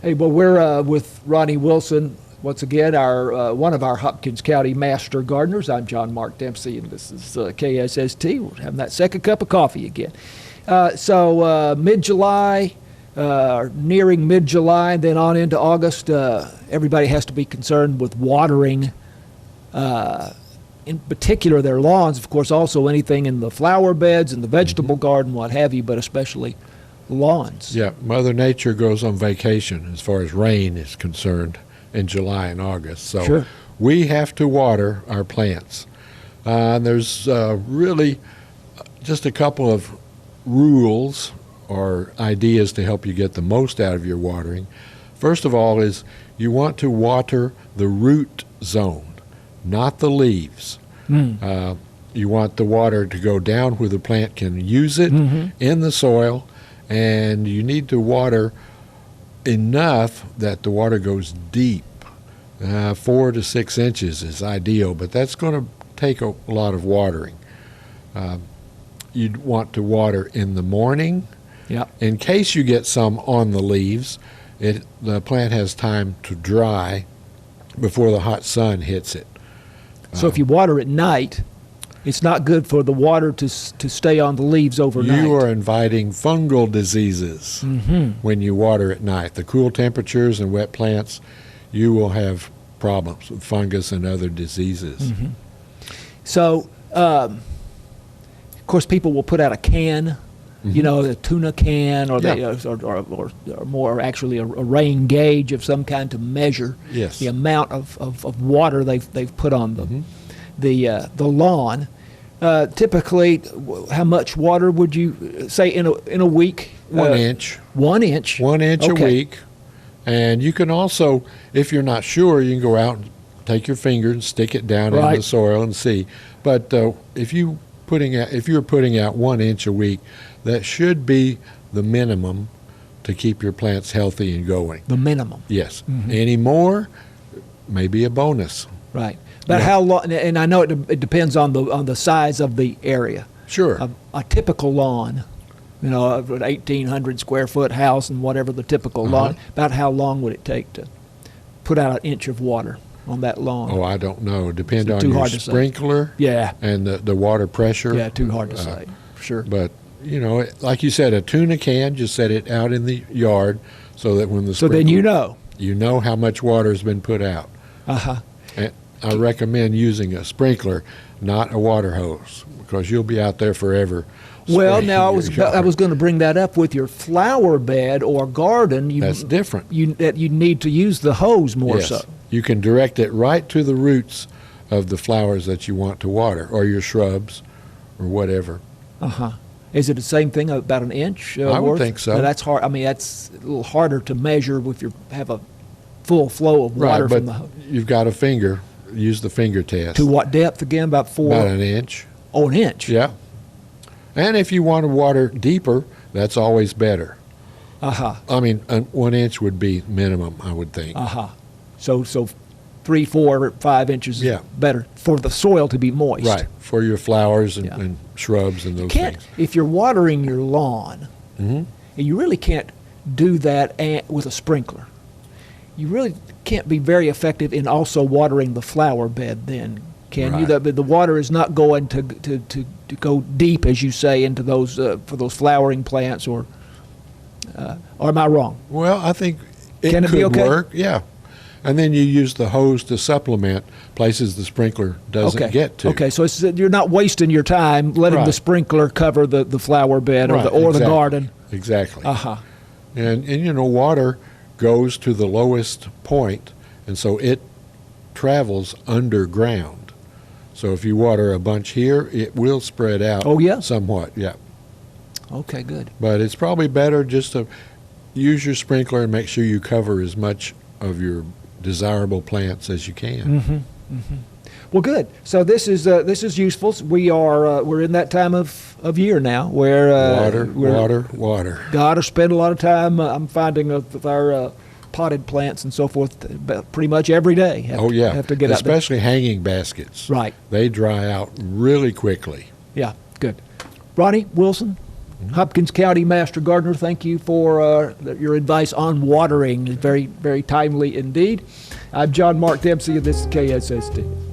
Hey, well, we're with Ronnie Wilson once again, our one of our Hopkins County Master Gardeners. I'm John Mark Dempsey, and this is KSST. We're having that second cup of coffee again. So mid-July, nearing mid-July, then on into August, everybody has to be concerned with watering, in particular their lawns, of course, also anything in the flower beds and the vegetable garden, what have you, but especially lawns. Yeah, Mother Nature goes on vacation as far as rain is concerned in July and August. So Sure. we have to water our plants. There's really just a couple of rules or ideas to help you get the most out of your watering. First of all is you want to water the root zone, not the leaves. You want the water to go down where the plant can use it in the soil, and you need to water enough that the water goes deep. 4 to 6 inches is ideal, but that's going to take a lot of watering. You'd want to water in the morning. Yep. In case you get some on the leaves, the plant has time to dry before the hot sun hits it. So if you water at night, it's not good for the water to stay on the leaves overnight. You are inviting fungal diseases when you water at night. The cool temperatures and wet plants, you will have problems with fungus and other diseases. So, of course, people will put out a can, you know, a tuna can, or, Yeah. or more actually a rain gauge of some kind to measure Yes. the amount of water they've put on the lawn. Typically, how much water would you say in a week? 1 inch. 1 inch. 1 inch a Okay. week. And you can also, if you're not sure, you can go out and take your finger and stick it down in Right. the soil and see. But if you're putting out 1 inch a week, that should be the minimum to keep your plants healthy and going. The minimum. Yes. Any more, maybe a bonus. Right. But Yeah. how long? And I know it depends on the size of the area. Sure. A typical lawn, you know, of an 1,800 square foot house and whatever the typical lawn. About how long would it take to put out an inch of water on that lawn? Oh, I don't know. Depend It's on too your hard to say. sprinkler Yeah. and the water pressure. Yeah. Too hard to say. Sure. But, you know, like you said, a tuna can, just set it out in the yard so that when the So then you know. you know how much water has been put out. And I recommend using a sprinkler, not a water hose, because you'll be out there forever. Well, spraying now your yard. I was going to bring that up with your flower bed or garden. That's different. You need to use the hose more Yes. so. You can direct it right to the roots of the flowers that you want to water, or your shrubs, or whatever. Is it the same thing, about an inch? I would worth? think so. Now, that's hard. I mean, that's a little harder to measure if you have a full flow of water Right, from but the hose. you've got a finger. Use the finger test. To what depth again? About About an inch. an inch. Yeah. And if you want to water deeper, that's always better. I mean, 1 inch would be minimum, I would think. So 3, 4, 5 inches Yeah. is better for the soil to be moist. Right, for your flowers and, Yeah. and shrubs and those Can't things. if you're watering your lawn, Mm-hmm. and you really can't do that with a sprinkler. You really can't be very effective in also watering the flower bed. Then can you? Right. The water is not going to go deep, as you say, into those for those flowering plants, or am I wrong? Well, I think it Can it could be okay? work, yeah. And then you use the hose to supplement places the sprinkler doesn't get to. Okay, so you're not wasting your time letting the Right. sprinkler cover the flower bed Right, or the exactly. garden. Exactly. Uh-huh. And you know, water goes to the lowest point, and so it travels underground. So if you water a bunch here, it will spread out somewhat, yeah. Okay, good. But it's probably better just to use your sprinkler and make sure you cover as much of your desirable plants as you can. Well, good. So this is useful. We're in that time of year now where Water. Got to spend a lot of time. I'm finding with our potted plants and so forth pretty much every day. Have to get especially hanging baskets. Right. They dry out really quickly. Yeah, good. Ronnie Wilson, Hopkins County Master Gardener, thank you for your advice on watering. Very, very timely indeed. I'm John Mark Dempsey, and this is KSST.